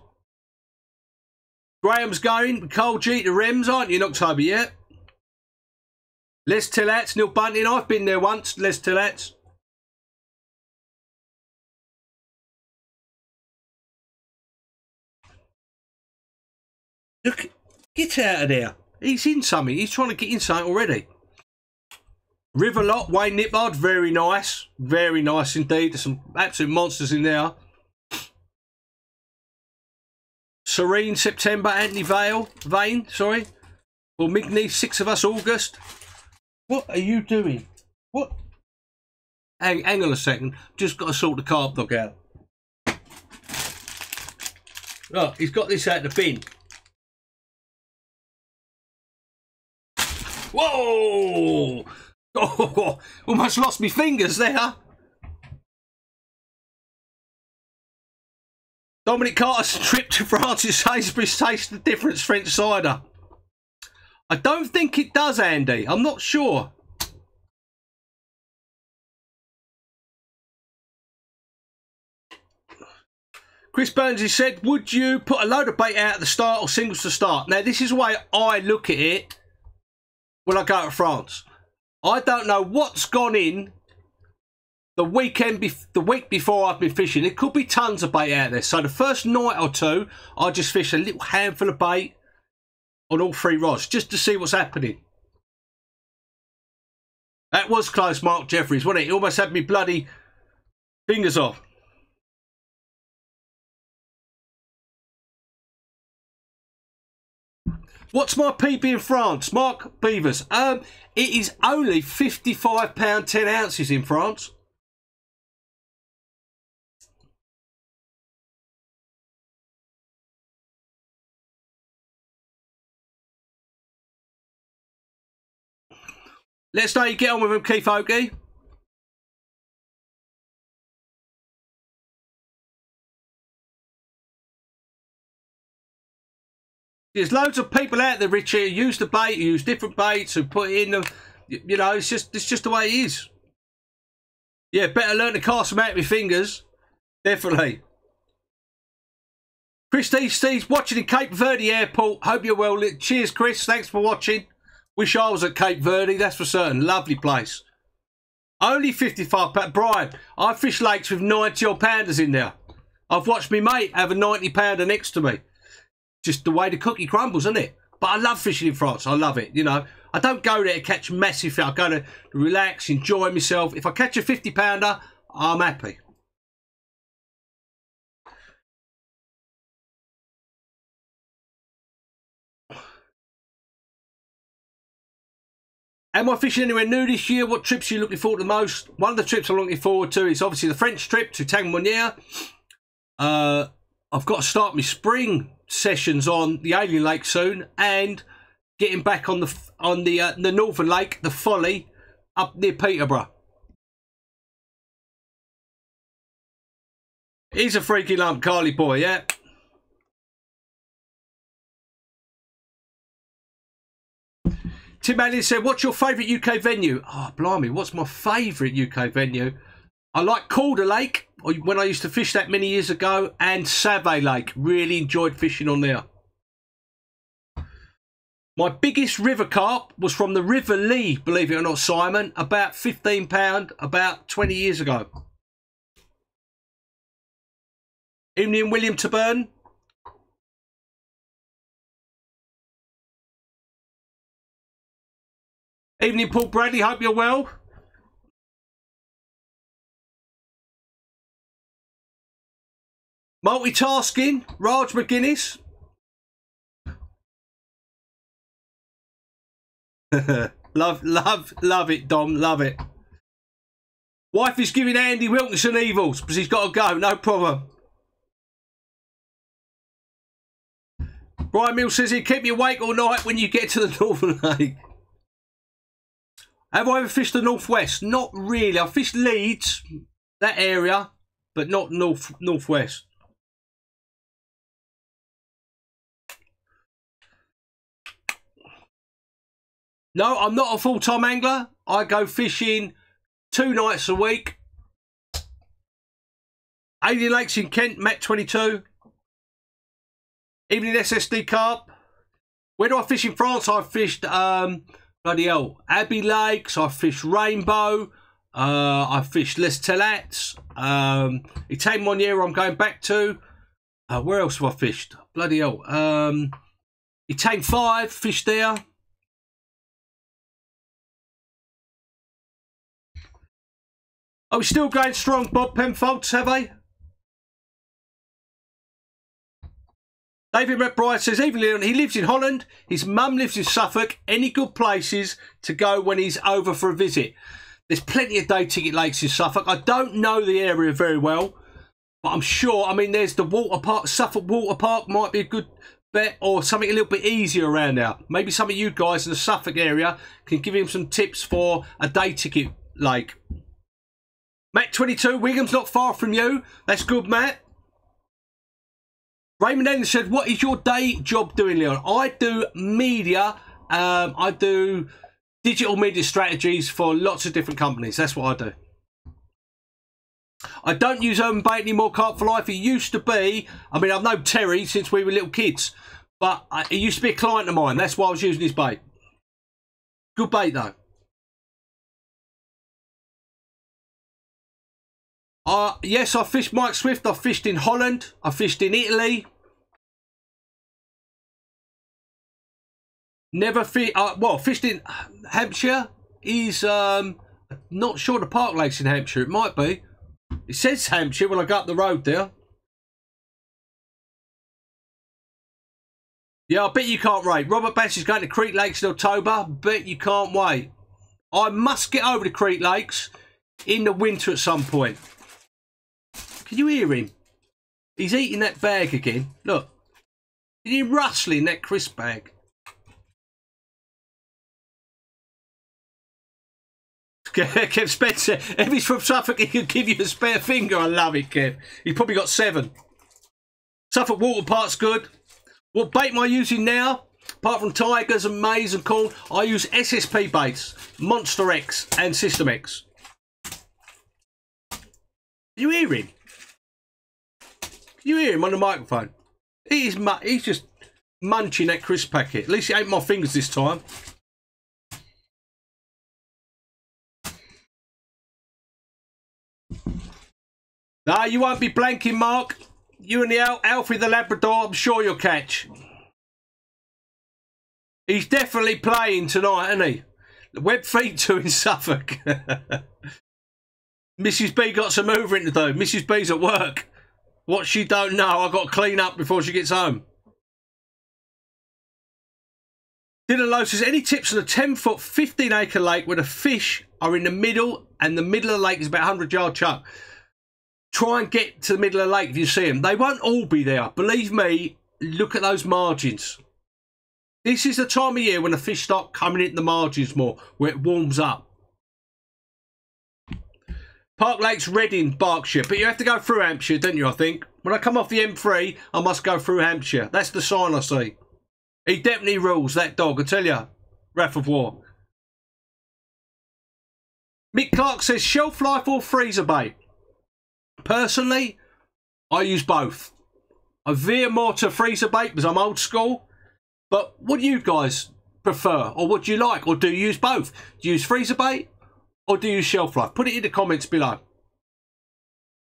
Graham's going. Cole G to Rems, aren't you, in October yet? Les Tillats, Neil Bunting. I've been there once, Les Tillats. Look, get out of there. He's in something. He's trying to get in something already. Riverlot, Wayne Nippard, very nice. Very nice indeed. There's some absolute monsters in there. Serene, September, Anthony Vane, sorry. Well, Migney, 6 of us, August. What are you doing? What? Hang on a second. Just got to sort the carp dog out. Oh, he's got this out the bin. Whoa! Oh, almost lost my fingers there. Dominic Carter's trip to France is Sainsbury's taste the difference French cider. I don't think it does, Andy. I'm not sure. Chris Burns has said, would you put a load of bait out at the start or singles to start? Now, this is the way I look at it when I go to France. I don't know what's gone in the week before I've been fishing. It could be tons of bait out there. So the first night or two, I just fish a little handful of bait on all 3 rods just to see what's happening. That was close, Mark Jeffries, wasn't it? He almost had me bloody fingers off. What's my PB in France? Mark Beavers. It is only £55 10 ounces in France. Let's know you get on with them, Keith Oakey. There's loads of people out there, Richie, who use the bait, who use different baits, who put it in them. You know, it's just the way it is. Yeah, better learn to cast them out with fingers. Definitely. Chris Steve's watching in Cape Verde Airport. Hope you're well. Cheers, Chris. Thanks for watching. Wish I was at Cape Verde, that's for certain. Lovely place. Only £55. Brian, I fish lakes with 90-odd pounders in there. I've watched me mate have a 90-pounder next to me. Just the way the cookie crumbles, isn't it? But I love fishing in France. I love it, you know. I don't go there to catch massive fish. I go to relax, enjoy myself. If I catch a 50-pounder, I'm happy. Am I fishing anywhere new this year? What trips are you looking forward to the most? One of the trips I'm looking forward to is obviously the French trip to Tangmonier. I've got to start my spring sessions on the Alien Lake soon, and getting back on the Northern Lake, the Folly, up near Peterborough. He's a freaky lump, Carly boy, yeah. Tim Allen said, what's your favourite UK venue? Oh, blimey, what's my favourite UK venue? I like Calder Lake, when I used to fish that many years ago, and Save Lake. Really enjoyed fishing on there. My biggest river carp was from the River Lee, believe it or not, Simon, about £15, about 20 years ago. Evening, William Taburn. Evening, Paul Bradley. Hope you're well. Multitasking, Raj McGuinness. love it, Dom. Love it. Wife is giving Andy Wilkinson evils because he's got to go. No problem. Brian Mills says he'll keep you awake all night when you get to the Northern Lake. Have I ever fished the Northwest? Not really. I've fished Leeds, that area, but not Northwest. No, I'm not a full-time angler. I go fishing 2 nights a week. Alien Lakes in Kent, Mac 22. Evening SSD Carp. Where do I fish in France? I've fished, bloody hell, Abbey Lakes. I've fished Rainbow. I've fished Les Telats. Étain-Monnier I'm going back to. Where else have I fished? Bloody hell. Étain 5, fished there. Are we still going strong, Bob Penfold, have they? David McBride says, even Leon, he lives in Holland. His mum lives in Suffolk. Any good places to go when he's over for a visit? There's plenty of day ticket lakes in Suffolk. I don't know the area very well, but I'm sure, I mean, there's the water park. Suffolk Water Park might be a good bet, or something a little bit easier around there. Maybe some of you guys in the Suffolk area can give him some tips for a day ticket lake. Matt 22, Wingham's not far from you. That's good, Matt. Raymond Ellen said, what is your day job doing, Leon? I do media I do digital media strategies for lots of different companies. That's what I do. I don't use urban bait anymore, Carp for Life. He used to be, I mean, I've known Terry since we were little kids, but he used to be a client of mine. That's why I was using his bait. Good bait, though. Yes, I fished Mike Swift. I fished in Holland. I fished in Italy. Never fished in Hampshire. He's not sure the Park Lake's in Hampshire. It might be. It says Hampshire when I go up the road there. Yeah, I bet you can't wait. Robert Bass is going to Crete Lakes in October. Bet you can't wait. I must get over to Crete Lakes in the winter at some point. Can you hear him? He's eating that bag again. Look. Can you hear him rustling that crisp bag? Kev Spencer, if he's from Suffolk, he can give you a spare finger. I love it, Kev. He's probably got 7. Suffolk Water Park's good. What bait am I using now? Apart from tigers and maize and corn, I use SSP baits, Monster X and System X. Can you hear him? Can you hear him on the microphone? He's just munching that crisp packet. At least it ain't my fingers this time. No, you won't be blanking, Mark. You and the Alfie the Labrador, I'm sure you'll catch. He's definitely playing tonight, isn't he? The web feed to in Suffolk. Mrs. B got some hoovering to do. Mrs. B's at work. What she don't know, I've got to clean up before she gets home. Dylan Lowe says, any tips on a 10-foot, 15-acre lake where the fish are in the middle and the middle of the lake is about 100-yard chuck? Try and get to the middle of the lake if you see them. They won't all be there. Believe me, look at those margins. This is the time of year when the fish start coming into the margins more, where it warms up. Park Lake's Reading, Berkshire. But you have to go through Hampshire, don't you, I think? When I come off the M3, I must go through Hampshire. That's the sign I see. He definitely rules, that dog, I tell you. Wrath of War. Mick Clark says, shelf life or freezer bait? Personally, I use both. I veer more to freezer bait because I'm old school. But what do you guys prefer? Or what do you like? Or do you use both? Do you use freezer bait? Or do you use shelf life? Put it in the comments below.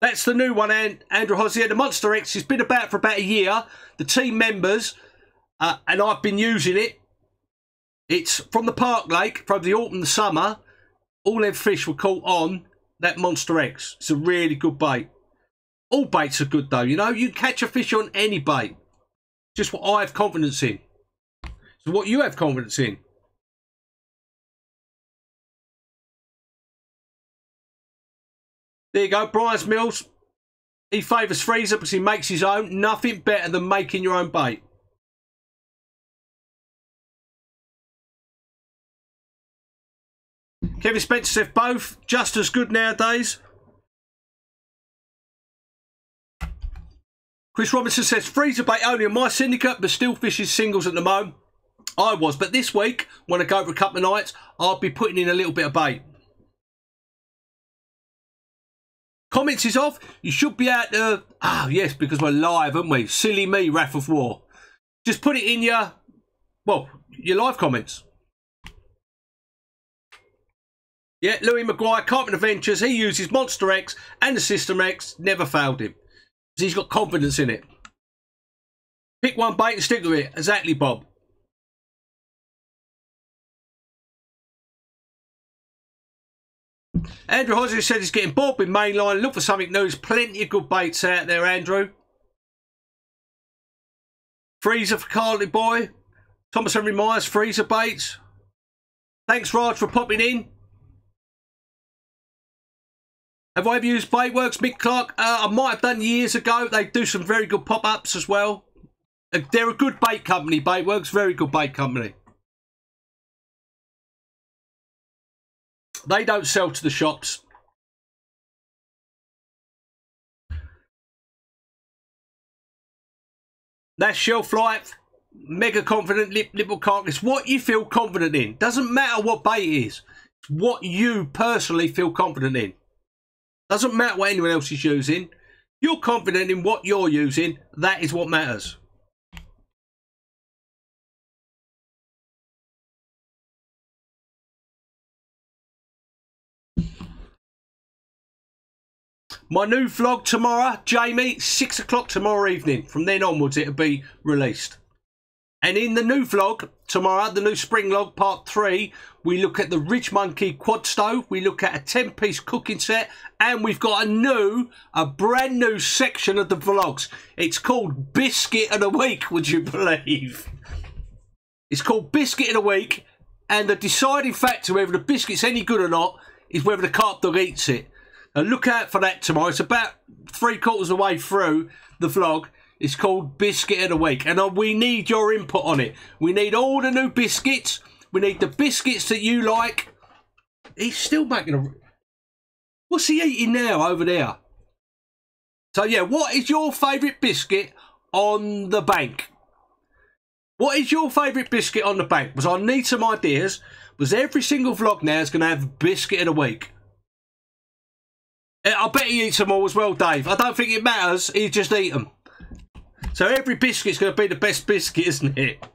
That's the new one, Andrew Hosier. The Monster X has been about for about a year. The team members, and I've been using it. It's from the Park Lake, from the autumn and the summer. All them fish were caught on that Monster X. It's a really good bait. All baits are good though, you know. You can catch a fish on any bait. Just what I have confidence in. So what you have confidence in. There you go, Brian's Mills. He favours freezer because he makes his own. Nothing better than making your own bait. Kevin Spencer said both, just as good nowadays. Chris Robinson says freezer bait only on my syndicate, but still fishing singles at the moment. I was, but this week, when I go for a couple of nights, I'll be putting in a little bit of bait. Comments is off. You should be out there. Ah, yes, because we're live, aren't we? Silly me, Wrath of War. Just put it in your, well, your live comments. Yeah, Louis Maguire, Carpenter Adventures. He uses Monster X and the System X. Never failed him. He's got confidence in it. Pick one bait and stick with it. Exactly, Bob. Andrew Hosier said he's getting bored with mainline. Look for something new. There's plenty of good baits out there, Andrew. Freezer for Carly Boy. Thomas Henry Myers, freezer baits. Thanks, Raj, for popping in. Have I ever used Baitworks, Mick Clark? I might have done years ago. They do some very good pop-ups as well. They're a good bait company, Baitworks. Very good bait company. They don't sell to the shops. That's shelf life. mega confident, liberal carcass. What you feel confident in. Doesn't matter what bait it is. It's what you personally feel confident in. Doesn't matter what anyone else is using. You're confident in what you're using. That is what matters. My new vlog tomorrow, Jamie, 6 o'clock tomorrow evening. From then onwards, it'll be released. And in the new vlog tomorrow, the new spring vlog part 3, we look at the Ridge Monkey quad stove. We look at a 10-piece cooking set, and we've got a brand new section of the vlogs. It's called Biscuit of the Week. Would you believe? It's called Biscuit of the Week, and the deciding factor whether the biscuit's any good or not is whether the carp dog eats it. And look out for that tomorrow. It's about 3/4 of the way through the vlog. It's called Biscuit of the Week. And we need your input on it. We need all the new biscuits. We need the biscuits that you like. He's still making a... What's he eating now over there? So, yeah, what is your favourite biscuit on the bank? What is your favourite biscuit on the bank? Because I need some ideas. Because every single vlog now is going to have Biscuit of the Week. I bet he eats them all as well, Dave. I don't think it matters. He just eat them. So every biscuit's going to be the best biscuit, isn't it?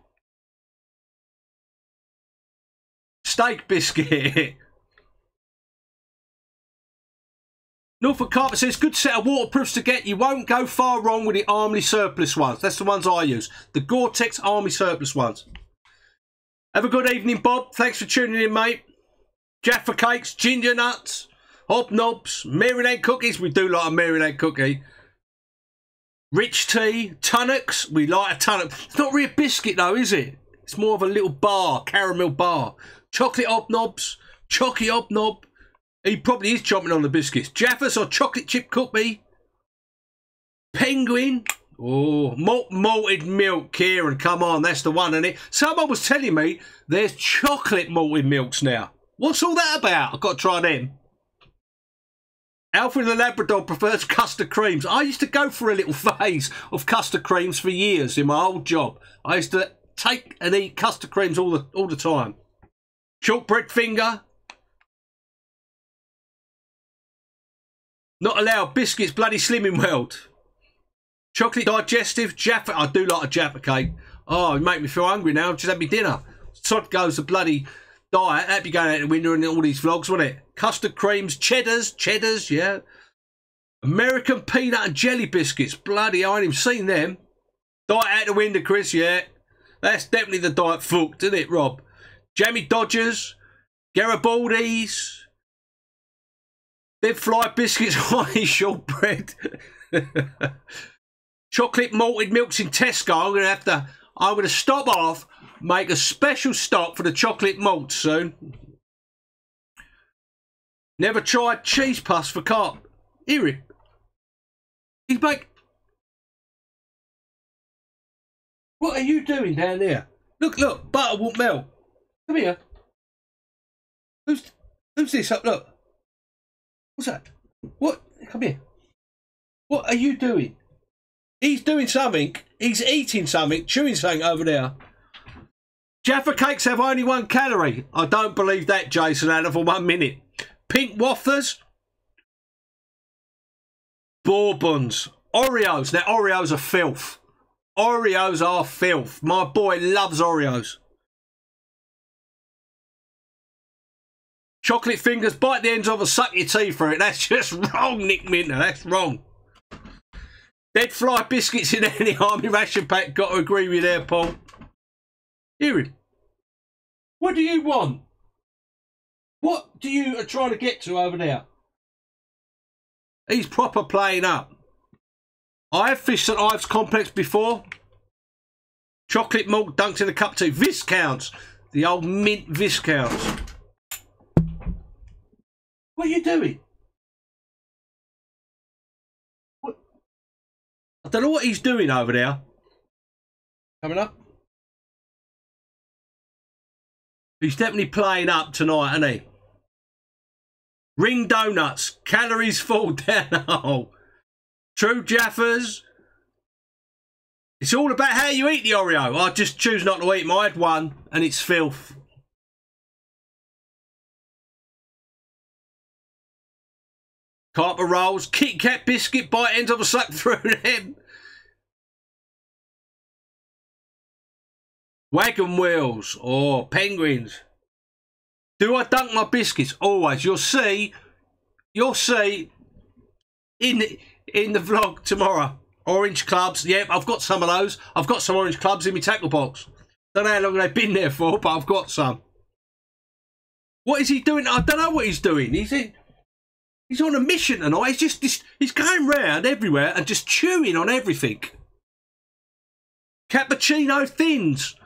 Steak biscuit. Norfolk Carpet says, good set of waterproofs to get. You won't go far wrong with the Army Surplus ones. That's the ones I use. The Gore-Tex Army Surplus ones. Have a good evening, Bob. Thanks for tuning in, mate. Jaffa cakes, ginger nuts, hobnobs, Maryland cookies. We do like a Maryland cookie. Rich tea, tunnocks. We like a tunnock. It's not really a biscuit though, is it? It's more of a little bar, caramel bar. Chocolate hobnobs, chocky hobnob. He probably is chomping on the biscuits. Jaffas or chocolate chip cookie. Penguin. Oh, malted milk, Kieran. Come on, that's the one, isn't it? Someone was telling me there's chocolate malted milks now. What's all that about? I've got to try them. Alfred the Labrador prefers custard creams. I used to go for a little phase of custard creams for years in my old job. I used to take and eat custard creams all the time. Shortbread finger. Not allowed. Biscuits, bloody Slimming World. Chocolate digestive. Jaffa. I do like a Jaffa cake. Oh, it make me feel hungry now. Just had me dinner. Sod goes the bloody diet. That'd be going out the window in all these vlogs, wouldn't it? Custard creams, cheddars, yeah. American peanut and jelly biscuits. Bloody, I ain't even seen them. Diet out the window, Chris, yeah. That's definitely the diet fucked, isn't it, Rob? Jammy Dodgers, Garibaldi's, dead fly biscuits, honey shortbread. Chocolate malted milks in Tesco. I'm gonna stop off, make a special stock for the chocolate malt soon. Never tried cheese puffs for carp. Hear it. He's like, what are you doing down there? Look, butter won't melt. Come here. Who's this up? Look. What's that? What? Come here. What are you doing? He's doing something. He's eating something, chewing something over there. Jaffa cakes have only 1 calorie. I don't believe that, Jason, out of 1 minute. Pink waffers. Bourbons. Oreos. Now, Oreos are filth. Oreos are filth. My boy loves Oreos. Chocolate fingers. Bite the ends off and suck your teeth for it. That's just wrong, Nick Minter. That's wrong. Dead fly biscuits in any army ration pack. Got to agree with you there, Paul. Hear him. What do you want? What do you are trying to get to over there? He's proper playing up. I have fished at Ives Complex before. Chocolate malt dunked in a cup of tea. Viscounts. The old mint Viscounts. What are you doing? What? I don't know what he's doing over there. Coming up. He's definitely playing up tonight, isn't he? Ring donuts. Calories fall down the hole. True Jaffas. It's all about how you eat the Oreo. I just choose not to eat them. I had one and it's filth. Carp rolls, Kit Kat biscuit bite ends of a suck through them. Wagon wheels or penguins. Do I dunk my biscuits? Always. You'll see in the vlog tomorrow. Orange clubs. Yep, I've got some of those. I've got some orange clubs in my tackle box. Don't know how long they've been there for, but I've got some. What is he doing? I don't know what he's doing. He's on a mission tonight. He's going round everywhere and just chewing on everything. Cappuccino thins.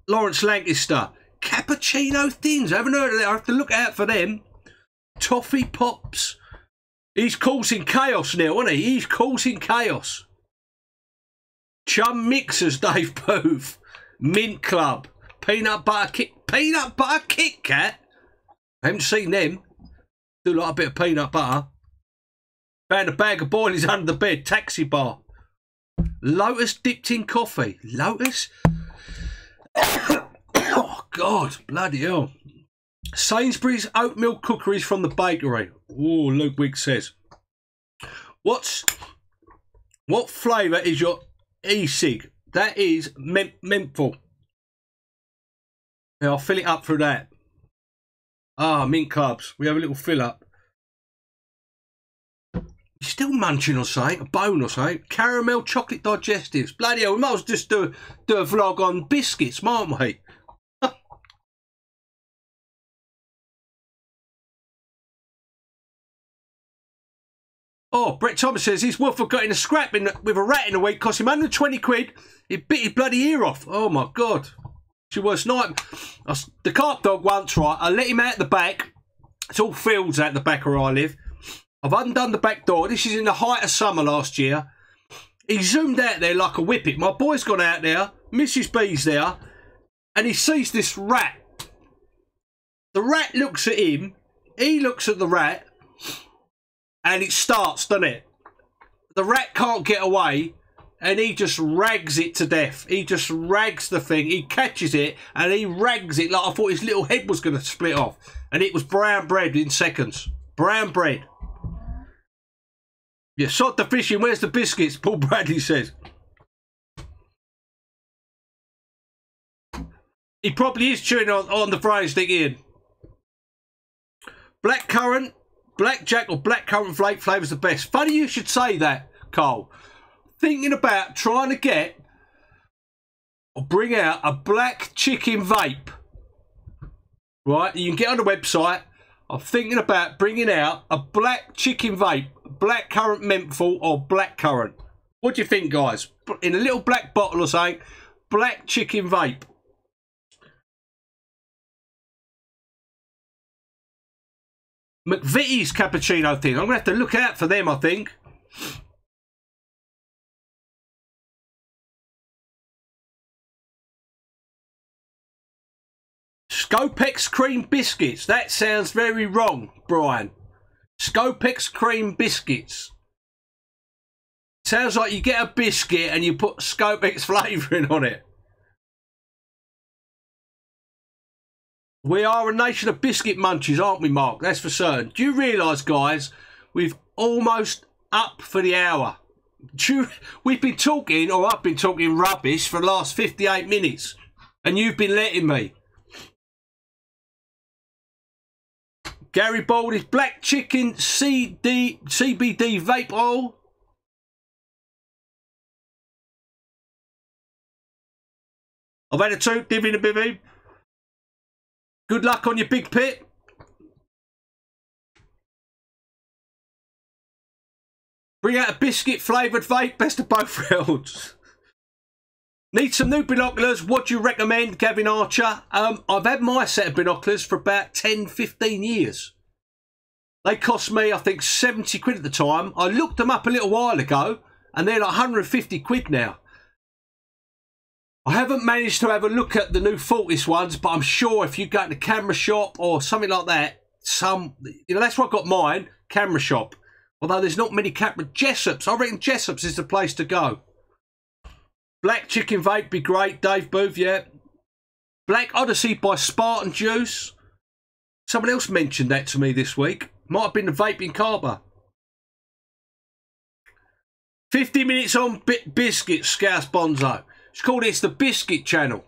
Lawrence Lancaster. Cappuccino thins. I haven't heard of that. I have to look out for them. Toffee pops. He's causing chaos now, isn't he? He's causing chaos. Chum mixers, Dave Booth. Mint Club. Peanut butter Kit Kat. I haven't seen them. Do like a bit of peanut butter. Found a bag of boilies under the bed. Taxi bar. Lotus dipped in coffee. Lotus? Oh, God. Bloody hell. Sainsbury's oatmeal cookies from the bakery. Oh, Luke Wigg says. What flavour is your e-cig? That is menthol. Yeah, I'll fill it up through that. Ah, mint clubs. We have a little fill up. You're still munching or something, a bone or something. Caramel chocolate digestives. Bloody hell, we might as well just do a vlog on biscuits, mightn't we? Oh, Brett Thomas says his wolf got in a scrap with a rat in a week, cost him 120 quid. It bit his bloody ear off. Oh my God. It's your worst night. The carp dog once, right, I let him out the back. It's all fields out the back where I live. I've undone the back door. This is in the height of summer last year. He zoomed out there like a whippet. My boy's gone out there. Mrs. B's there. And he sees this rat. The rat looks at him. He looks at the rat. And it starts, doesn't it? The rat can't get away. And he just rags it to death. He just rags the thing. He catches it and he rags it like I thought his little head was going to split off. And it was brown bread in seconds. Brown bread. Yeah, sod the fishing. Where's the biscuits? Paul Bradley says. He probably is chewing on the frying stick, Ian. Blackcurrant, blackjack or blackcurrant flake flavour's the best. Funny you should say that, Carl. Thinking about trying to get or bring out a black chicken vape. Right, you can get on the website. I'm thinking about bringing out a black chicken vape, blackcurrant menthol or blackcurrant. What do you think, guys? In a little black bottle or something, black chicken vape. McVitie's cappuccino thing. I'm going to have to look out for them, I think. Scopex cream biscuits. That sounds very wrong, Brian. Scopex cream biscuits. Sounds like you get a biscuit and you put Scopex flavouring on it. We are a nation of biscuit munchies, aren't we, Mark? That's for certain. Do you realise, guys, we've almost up for the hour. We've been talking, or I've been talking rubbish for the last 58 minutes. And you've been letting me. Gary Baldy's black chicken CBD vape oil. I've had a two, divvy the bibby. Good luck on your big pit. Bring out a biscuit flavoured vape, best of both worlds. Need some new binoculars. What do you recommend, Gavin Archer? I've had my set of binoculars for about 10, 15 years. They cost me, I think, 70 quid at the time. I looked them up a little while ago, and they're like 150 quid now. I haven't managed to have a look at the new Fortis ones, but I'm sure if you go to the camera shop or something like that, that's where I got mine, camera shop. Although there's not many camera Jessops. I reckon Jessops is the place to go. Black Chicken Vape be great, Dave Booth, yeah. Black Odyssey by Spartan Juice. Someone else mentioned that to me this week. Might have been the Vaping Carper. 50 minutes on biscuits, Scouse Bonzo. It's called It's the Biscuit Channel.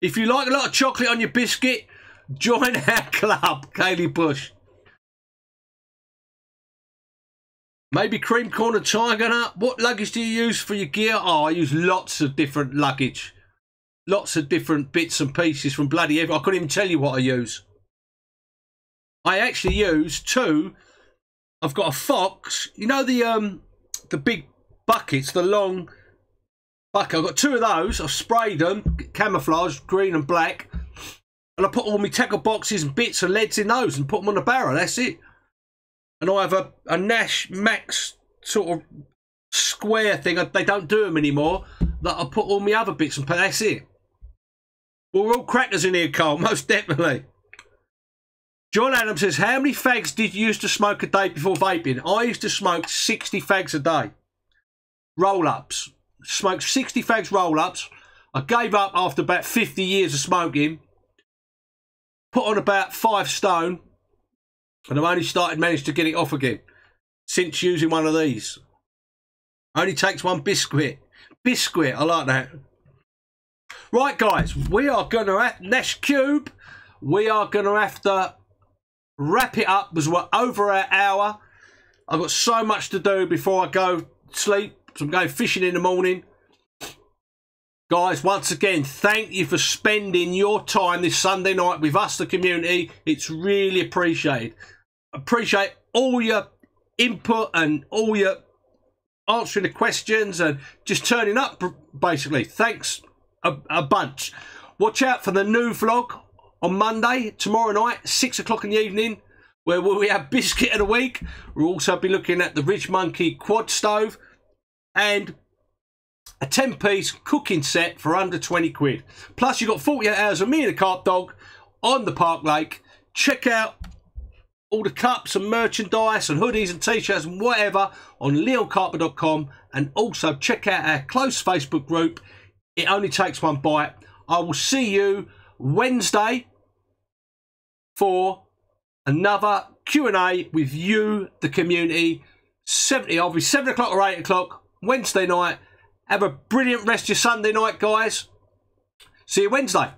If you like a lot of chocolate on your biscuit, join our club, Kaylee Bush. Maybe cream corn and tiger nut. What luggage do you use for your gear? Oh, I use lots of different luggage. Lots of different bits and pieces from bloody everything. I couldn't even tell you what I use. I actually use two. I've got a Fox. You know the big buckets, the long bucket. I've got two of those. I've sprayed them, camouflage, green and black. And I put all my tackle boxes and bits and leads in those and put them on the barrel. That's it. And I have a Nash Max sort of square thing. They don't do them anymore. That I put all my other bits and that's it. Well, we're all crackers in here, Carl. Most definitely. John Adams says, how many fags did you used to smoke a day before vaping? I used to smoke 60 fags a day. Roll-ups. Smoked 60 fags roll-ups. I gave up after about 50 years of smoking. Put on about 5 stone. And I've only managed to get it off again since using one of these. Only takes one biscuit. Biscuit, I like that. Right, guys, we are going to have Nash Cube. We are going to have to wrap it up because we're over our hour. I've got so much to do before I go sleep. So I'm going fishing in the morning. Guys, once again, thank you for spending your time this Sunday night with us, the community. It's really appreciated. Appreciate all your input and all your answering the questions and just turning up, basically. Thanks a bunch. Watch out for the new vlog on Monday, tomorrow night, 6 o'clock in the evening, where we have biscuit of the week. We'll also be looking at the Ridge Monkey quad stove and a 10-piece cooking set for under 20 quid. Plus, you've got 48 hours of me and the Carp Dog on the Park Lake. Check out all the cups and merchandise and hoodies and t-shirts and whatever on leoncarper.com, and also check out our close Facebook group. It only takes one bite. I will see you Wednesday for another Q&A with you, the community. I'll be 7 o'clock or 8 o'clock Wednesday night. Have a brilliant rest of your Sunday night, guys. See you Wednesday.